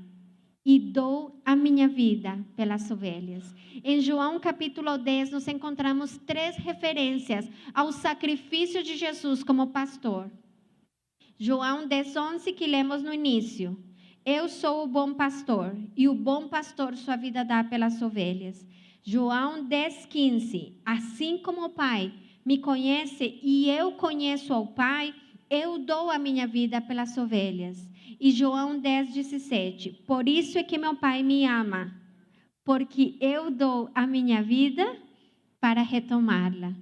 e dou a minha vida pelas ovelhas. Em João capítulo 10, nós encontramos 3 referências ao sacrifício de Jesus como pastor. João 10:11, que lemos no início. Eu sou o bom pastor, e o bom pastor sua vida dá pelas ovelhas. João 10:15, assim como o Pai me conhece e eu conheço ao Pai, eu dou a minha vida pelas ovelhas. E João 10:17, por isso é que meu Pai me ama, porque eu dou a minha vida para retomá-la.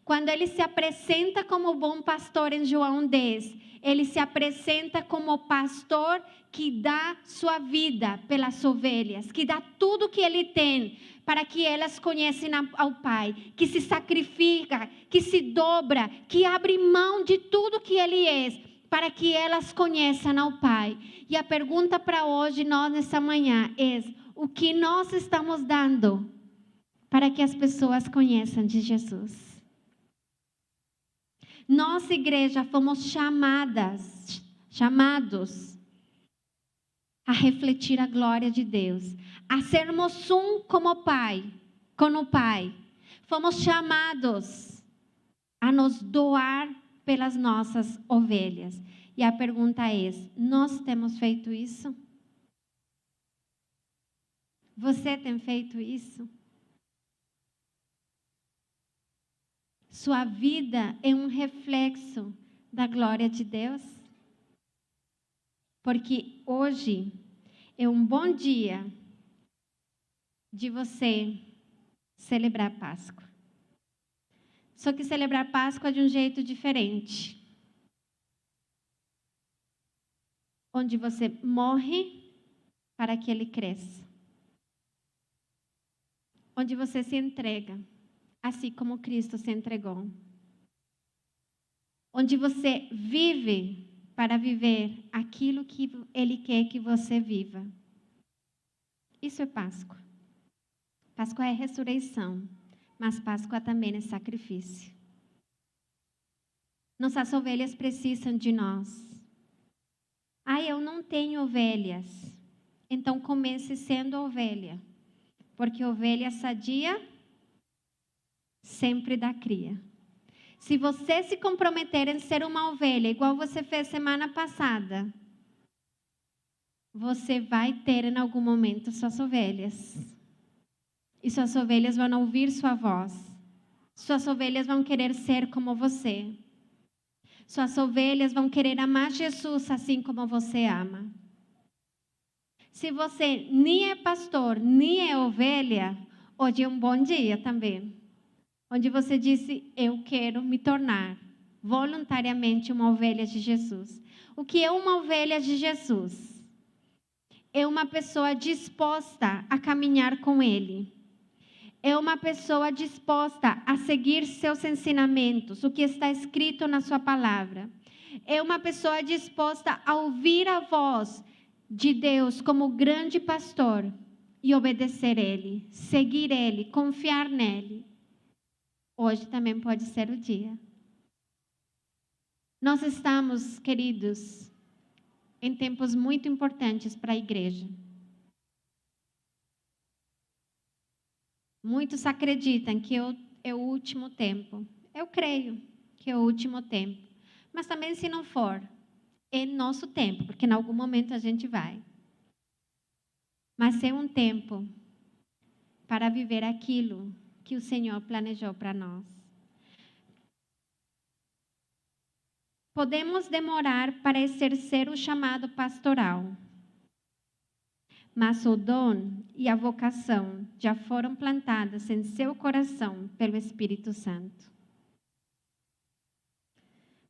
Quando ele se apresenta como bom pastor em João 10, ele se apresenta como pastor que dá sua vida pelas ovelhas, que dá tudo que ele tem para que elas conheçam ao Pai, que se sacrifica, que se dobra, que abre mão de tudo que ele é, para que elas conheçam ao Pai. E a pergunta para hoje, nós nessa manhã, é: o que nós estamos dando para que as pessoas conheçam de Jesus? Nossa igreja fomos chamados a refletir a glória de Deus, a sermos um como o Pai, com o Pai. Fomos chamados a nos doar pelas nossas ovelhas. E a pergunta é: nós temos feito isso? Você tem feito isso? Sua vida é um reflexo da glória de Deus? Porque hoje é um bom dia de você celebrar Páscoa. Só que celebrar Páscoa de um jeito diferente. Onde você morre para que ele cresça. Onde você se entrega, assim como Cristo se entregou. Onde você vive para viver aquilo que ele quer que você viva. Isso é Páscoa. Páscoa é ressurreição, mas Páscoa também é sacrifício. Nossas ovelhas precisam de nós. Eu não tenho ovelhas. Então comece sendo ovelha. Porque ovelha sadia sempre dá cria. Se você se comprometer em ser uma ovelha, igual você fez semana passada, você vai ter em algum momento suas ovelhas. E suas ovelhas vão ouvir sua voz. Suas ovelhas vão querer ser como você. Suas ovelhas vão querer amar Jesus assim como você ama. Se você nem é pastor, nem é ovelha, hoje é um bom dia também. Onde você disse: eu quero me tornar voluntariamente uma ovelha de Jesus. O que é uma ovelha de Jesus? É uma pessoa disposta a caminhar com Ele. É uma pessoa disposta a seguir seus ensinamentos, o que está escrito na sua palavra. É uma pessoa disposta a ouvir a voz de Deus como grande pastor e obedecer Ele, seguir Ele, confiar nele. Hoje também pode ser o dia. Nós estamos, queridos, em tempos muito importantes para a igreja. Muitos acreditam que é o último tempo. Eu creio que é o último tempo. Mas também, se não for, é nosso tempo, porque em algum momento a gente vai. Mas é um tempo para viver aquilo que o Senhor planejou para nós. Podemos demorar para exercer o chamado pastoral, mas o dom e a vocação já foram plantadas em seu coração pelo Espírito Santo.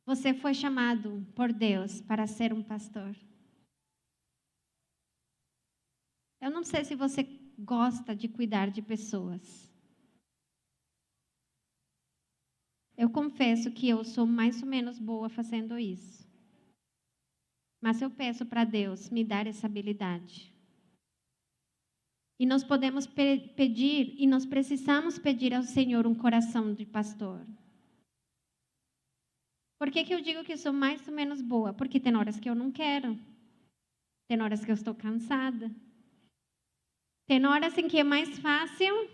Você foi chamado por Deus para ser um pastor. Eu não sei se você gosta de cuidar de pessoas. Eu confesso que eu sou mais ou menos boa fazendo isso. Mas eu peço para Deus me dar essa habilidade. E nós podemos pedir, e nós precisamos pedir ao Senhor um coração de pastor. Por que eu digo que sou mais ou menos boa? Porque tem horas que eu não quero. Tem horas que eu estou cansada. Tem horas em que é mais fácil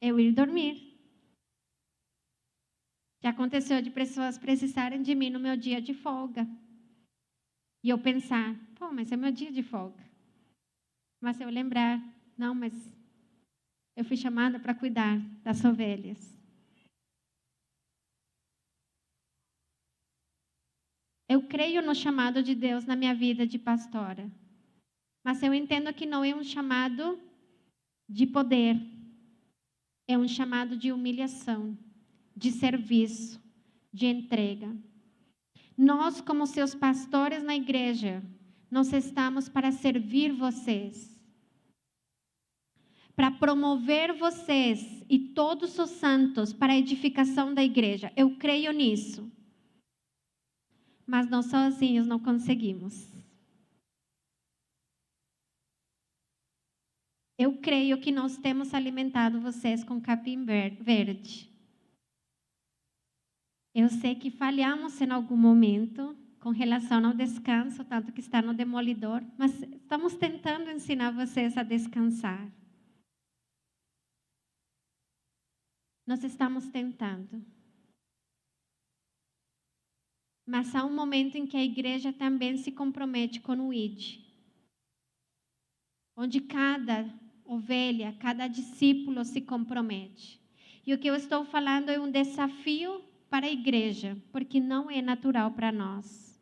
eu ir dormir. Já aconteceu de pessoas precisarem de mim no meu dia de folga. E eu pensar: mas é meu dia de folga. Mas eu lembrar: não, mas eu fui chamada para cuidar das ovelhas. Eu creio no chamado de Deus na minha vida de pastora. Mas eu entendo que não é um chamado de poder. É um chamado de humilhação. de serviço, de entrega. Nós, como seus pastores na igreja, nós estamos para servir vocês, para promover vocês e todos os santos para a edificação da igreja. Eu creio nisso. Mas nós sozinhos não conseguimos. Eu creio que nós temos alimentado vocês com capim verde. Eu sei que falhamos em algum momento com relação ao descanso, tanto que está no demolidor, mas estamos tentando ensinar vocês a descansar. Nós estamos tentando. Mas há um momento em que a igreja também se compromete com o ID, onde cada ovelha, cada discípulo se compromete. E o que eu estou falando é um desafio para a igreja, porque não é natural para nós.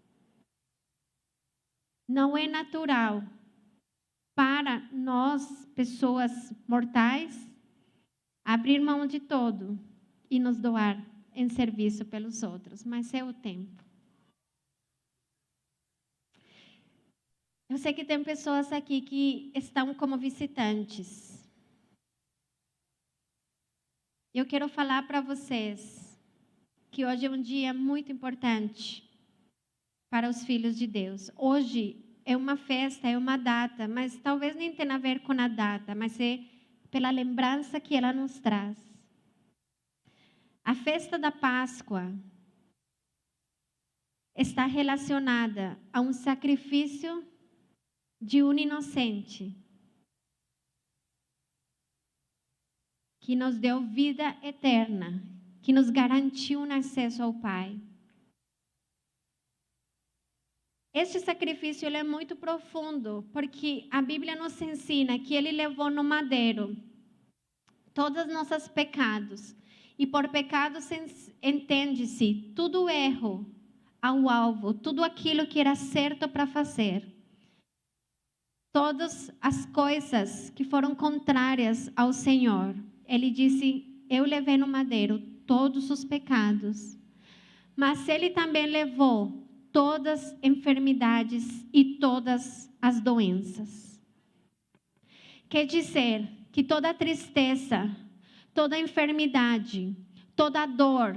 Não é natural para nós, pessoas mortais, abrir mão de todo e nos doar em serviço pelos outros, mas é o tempo. Eu sei que tem pessoas aqui que estão como visitantes. Eu quero falar para vocês que hoje é um dia muito importante para os filhos de Deus. Hoje é uma festa, é uma data, mas talvez nem tenha a ver com a data, mas é pela lembrança que ela nos traz. A festa da Páscoa está relacionada a um sacrifício de um inocente que nos deu vida eterna, que nos garantiu um acesso ao Pai. Este sacrifício ele é muito profundo, porque a Bíblia nos ensina que ele levou no madeiro todos os nossos pecados. E por pecados entende-se todo erro ao alvo, tudo aquilo que era certo para fazer. Todas as coisas que foram contrárias ao Senhor. Ele disse, eu levei no madeiro todos os pecados. Mas ele também levou todas as enfermidades e todas as doenças. Quer dizer que toda tristeza, toda enfermidade, toda dor,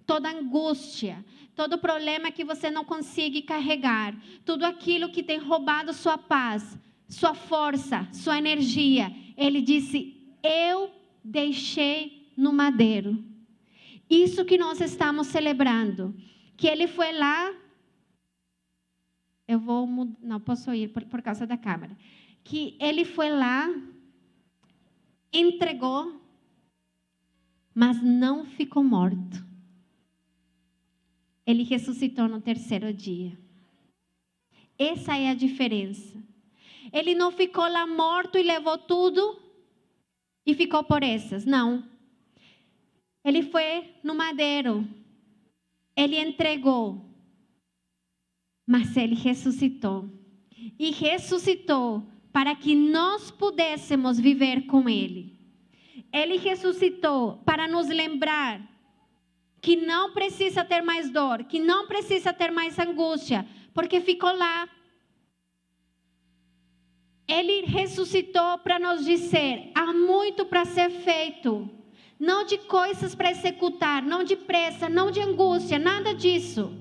toda angústia, todo problema que você não consegue carregar, tudo aquilo que tem roubado sua paz, sua força, sua energia, ele disse, eu deixei no madeiro. Isso que nós estamos celebrando, que ele foi lá, não posso ir por causa da câmera, que ele foi lá, entregou, mas não ficou morto. Ele ressuscitou no terceiro dia. Essa é a diferença. Ele não ficou lá morto e levou tudo e ficou por essas. Não. Ele foi no madeiro. Ele entregou. Mas ele ressuscitou. E ressuscitou para que nós pudéssemos viver com ele. Ele ressuscitou para nos lembrar que não precisa ter mais dor, que não precisa ter mais angústia, porque ficou lá. Ele ressuscitou para nos dizer, há muito para ser feito. Não de coisas para executar, não de pressa, não de angústia, nada disso.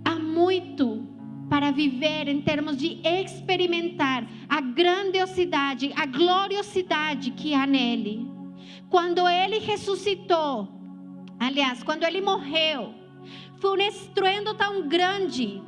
Há muito para viver em termos de experimentar a grandiosidade, a gloriosidade que há nele. Quando ele ressuscitou, aliás, quando ele morreu, foi um estruendo tão grande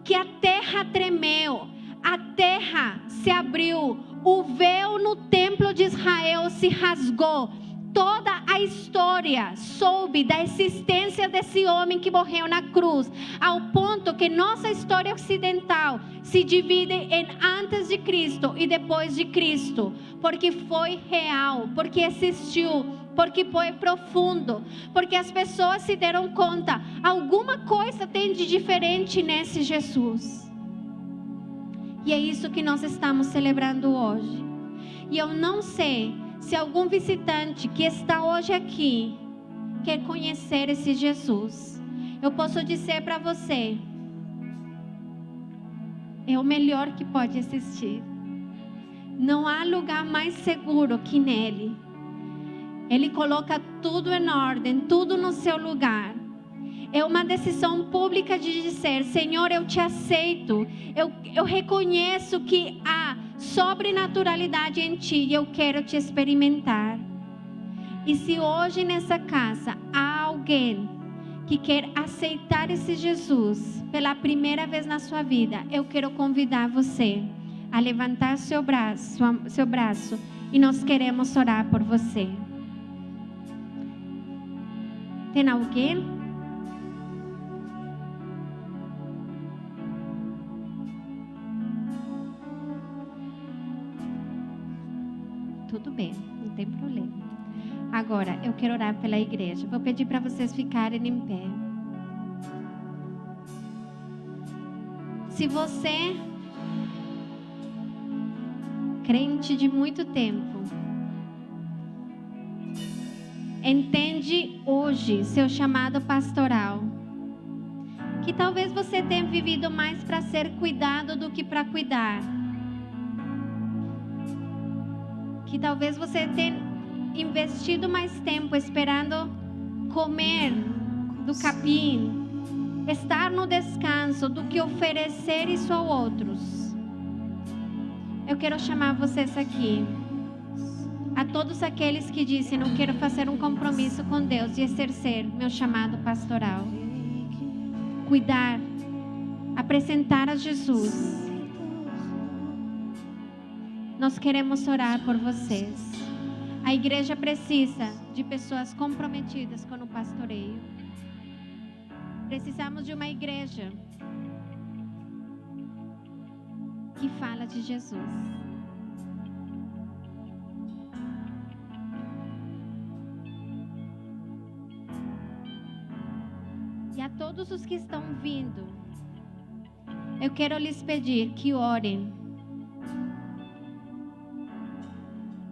que a terra tremeu. A terra se abriu, o véu no templo de Israel se rasgou. Toda a história soube da existência desse homem que morreu na cruz, ao ponto que nossa história ocidental se divide em antes de Cristo e depois de Cristo, porque foi real, porque existiu, porque foi profundo, porque as pessoas se deram conta, alguma coisa tem de diferente nesse Jesus. E é isso que nós estamos celebrando hoje. E eu não sei se algum visitante que está hoje aqui quer conhecer esse Jesus. Eu posso dizer para você, é o melhor que pode existir. Não há lugar mais seguro que nele. Ele coloca tudo em ordem, tudo no seu lugar. É uma decisão pública de dizer, Senhor, eu te aceito. Eu reconheço que há sobrenaturalidade em ti e eu quero te experimentar. E se hoje nessa casa há alguém que quer aceitar esse Jesus pela primeira vez na sua vida, eu quero convidar você a levantar seu braço e nós queremos orar por você. Tem alguém? Tudo bem, não tem problema. Agora, eu quero orar pela igreja. Vou pedir para vocês ficarem em pé. Se você, crente de muito tempo, entende hoje seu chamado pastoral, que talvez você tenha vivido mais para ser cuidado do que para cuidar, que talvez você tenha investido mais tempo esperando comer do capim, estar no descanso, do que oferecer isso a outros. Eu quero chamar vocês aqui, a todos aqueles que dizem, eu quero fazer um compromisso com Deus e exercer meu chamado pastoral, cuidar, apresentar a Jesus. Nós queremos orar por vocês. A igreja precisa de pessoas comprometidas com o pastoreio. Precisamos de uma igreja que fala de Jesus. E a todos os que estão vindo, eu quero lhes pedir que orem.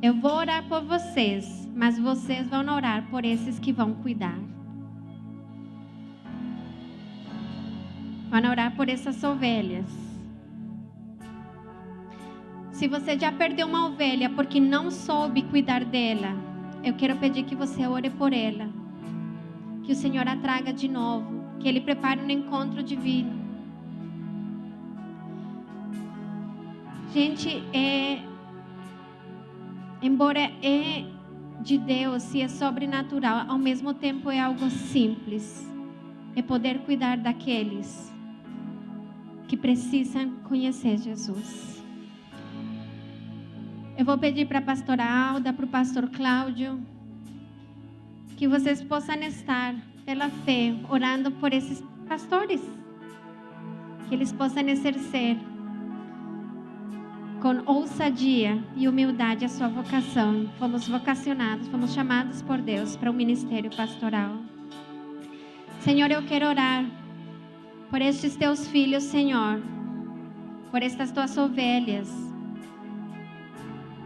Eu vou orar por vocês, mas vocês vão orar por esses que vão cuidar. Vão orar por essas ovelhas. Se você já perdeu uma ovelha porque não soube cuidar dela, eu quero pedir que você ore por ela. Que o Senhor a traga de novo. Que Ele prepare um encontro divino. Gente, embora é de Deus e é sobrenatural, ao mesmo tempo é algo simples. É poder cuidar daqueles que precisam conhecer Jesus. Eu vou pedir para a pastora Alda, para o pastor Cláudio, que vocês possam estar pela fé, orando por esses pastores, que eles possam exercer com ousadia e humildade a sua vocação. Fomos vocacionados, fomos chamados por Deus para o ministério pastoral. Senhor, eu quero orar por estes teus filhos, Senhor, por estas tuas ovelhas,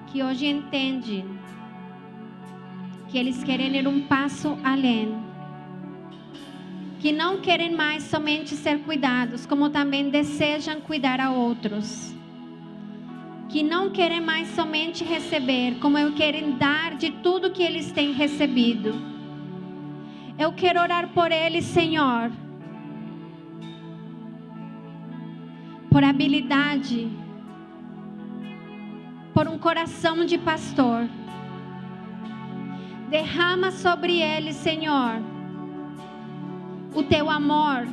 que hoje entendem que eles querem ir um passo além, que não querem mais somente ser cuidados, como também desejam cuidar a outros, que não querem mais somente receber, como querem dar de tudo que eles têm recebido. Eu quero orar por eles, Senhor, por habilidade, por um coração de pastor. Derrama sobre eles, Senhor, o teu amor,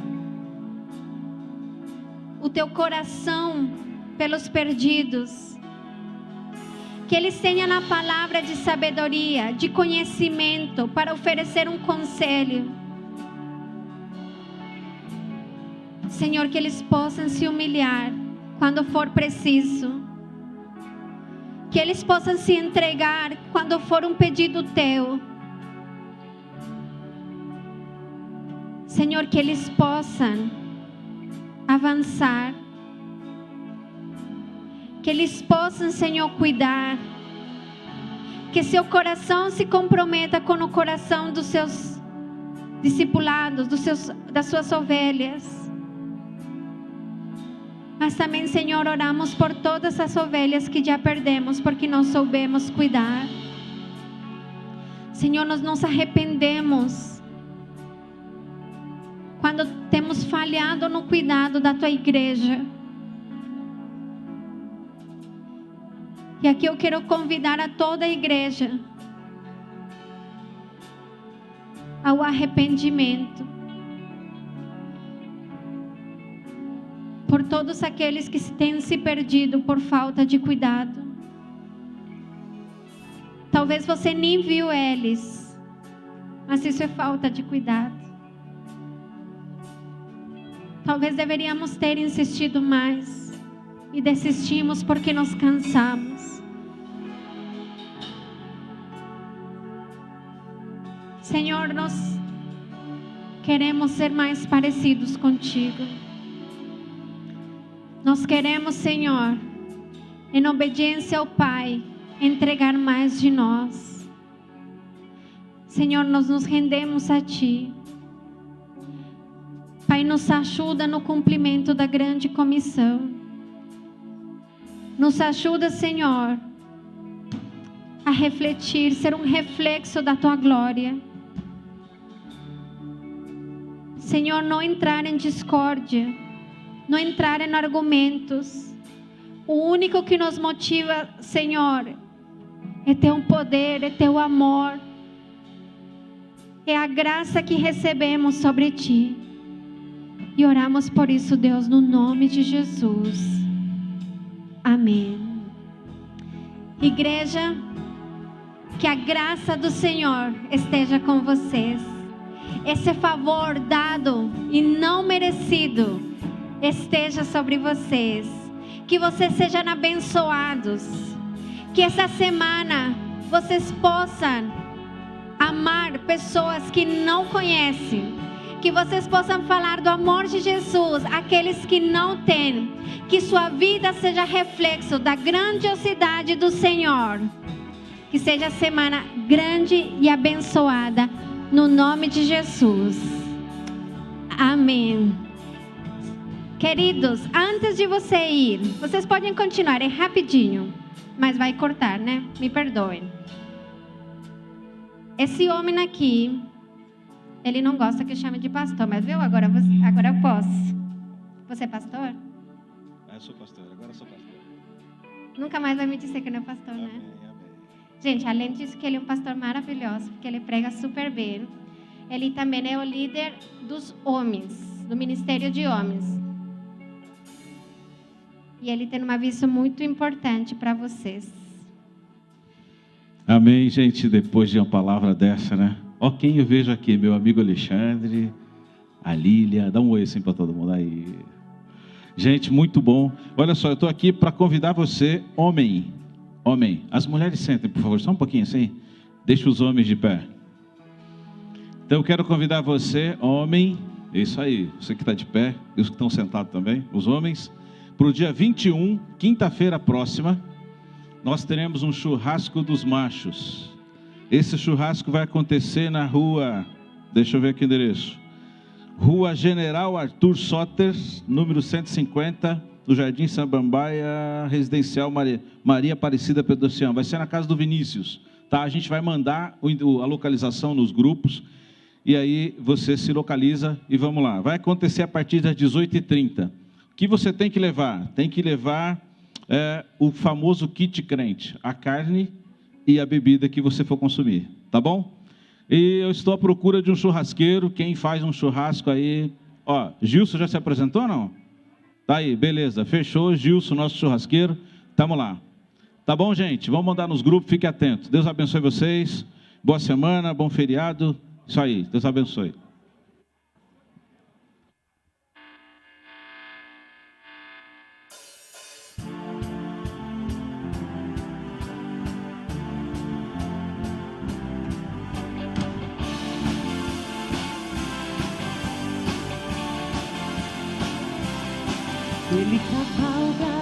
o teu coração pelos perdidos. Que eles tenham a palavra de sabedoria, de conhecimento para oferecer um conselho. Senhor, que eles possam se humilhar quando for preciso. Que eles possam se entregar quando for um pedido teu. Senhor, que eles possam avançar. Que eles possam, Senhor, cuidar. Que seu coração se comprometa com o coração dos seus discipulados das suas ovelhas. Mas também, Senhor, oramos por todas as ovelhas que já perdemos porque não soubemos cuidar. Senhor, nós nos arrependemos quando temos falhado no cuidado da Tua igreja. E aqui eu quero convidar a toda a igreja ao arrependimento por todos aqueles que têm se perdido por falta de cuidado. Talvez você nem viu eles, mas isso é falta de cuidado. Talvez deveríamos ter insistido mais e desistimos porque nos cansamos. Senhor, nós queremos ser mais parecidos contigo. Nós queremos, Senhor, em obediência ao Pai, entregar mais de nós. Senhor, nós nos rendemos a Ti. Pai, nos ajuda no cumprimento da grande comissão. Nos ajuda, Senhor, a refletir, ser um reflexo da Tua glória. Senhor, não entrar em discórdia, não entrar em argumentos. O único que nos motiva, Senhor, é Teu poder, é Teu amor, é a graça que recebemos sobre Ti. E oramos por isso, Deus, no nome de Jesus. Amém. Igreja, que a graça do Senhor esteja com vocês. Esse favor dado e não merecido esteja sobre vocês. Que vocês sejam abençoados. Que essa semana vocês possam amar pessoas que não conhecem. Que vocês possam falar do amor de Jesus àqueles que não têm. Que sua vida seja reflexo da grandiosidade do Senhor. Que seja semana grande e abençoada. No nome de Jesus. Amém. Queridos, antes de você ir, vocês podem continuar, é rapidinho, mas vai cortar, né? Me perdoem. Esse homem aqui, ele não gosta que eu chame de pastor, mas viu? Agora eu posso. Você é pastor? Eu sou pastor, agora sou pastor. Nunca mais vai me dizer que não é pastor, né? Amém. Gente, além disso que ele é um pastor maravilhoso, porque ele prega super bem. Ele também é o líder dos homens, do ministério de homens. E ele tem um aviso muito importante para vocês. Amém, gente, depois de uma palavra dessa, né? Ó, quem eu vejo aqui, meu amigo Alexandre, a Lília, dá um oi assim para todo mundo aí. Gente, muito bom. Olha só, eu estou aqui para convidar você, homem. As mulheres sentem, por favor, só um pouquinho assim. Deixa os homens de pé. Então eu quero convidar você, homem, isso aí, você que está de pé, e os que estão sentados também, os homens, para o dia 21, quinta-feira próxima, nós teremos um churrasco dos machos. Esse churrasco vai acontecer na rua, deixa eu ver aqui o endereço, Rua General Arthur Soter, número 150, do Jardim Samambaia, Residencial Maria Aparecida Pedocião. Vai ser na casa do Vinícius, tá? A gente vai mandar a localização nos grupos, e aí você se localiza e vamos lá. Vai acontecer a partir das 18h30. O que você tem que levar? Tem que levar o famoso kit crente, a carne e a bebida que você for consumir, tá bom? E eu estou à procura de um churrasqueiro. Quem faz um churrasco aí? Ó, Gilson já se apresentou ou não? Tá aí, beleza, fechou, Gilson, nosso churrasqueiro, tamo lá. Tá bom, gente? Vamos mandar nos grupos, fique atento. Deus abençoe vocês, boa semana, bom feriado, isso aí, Deus abençoe. Ele cavalga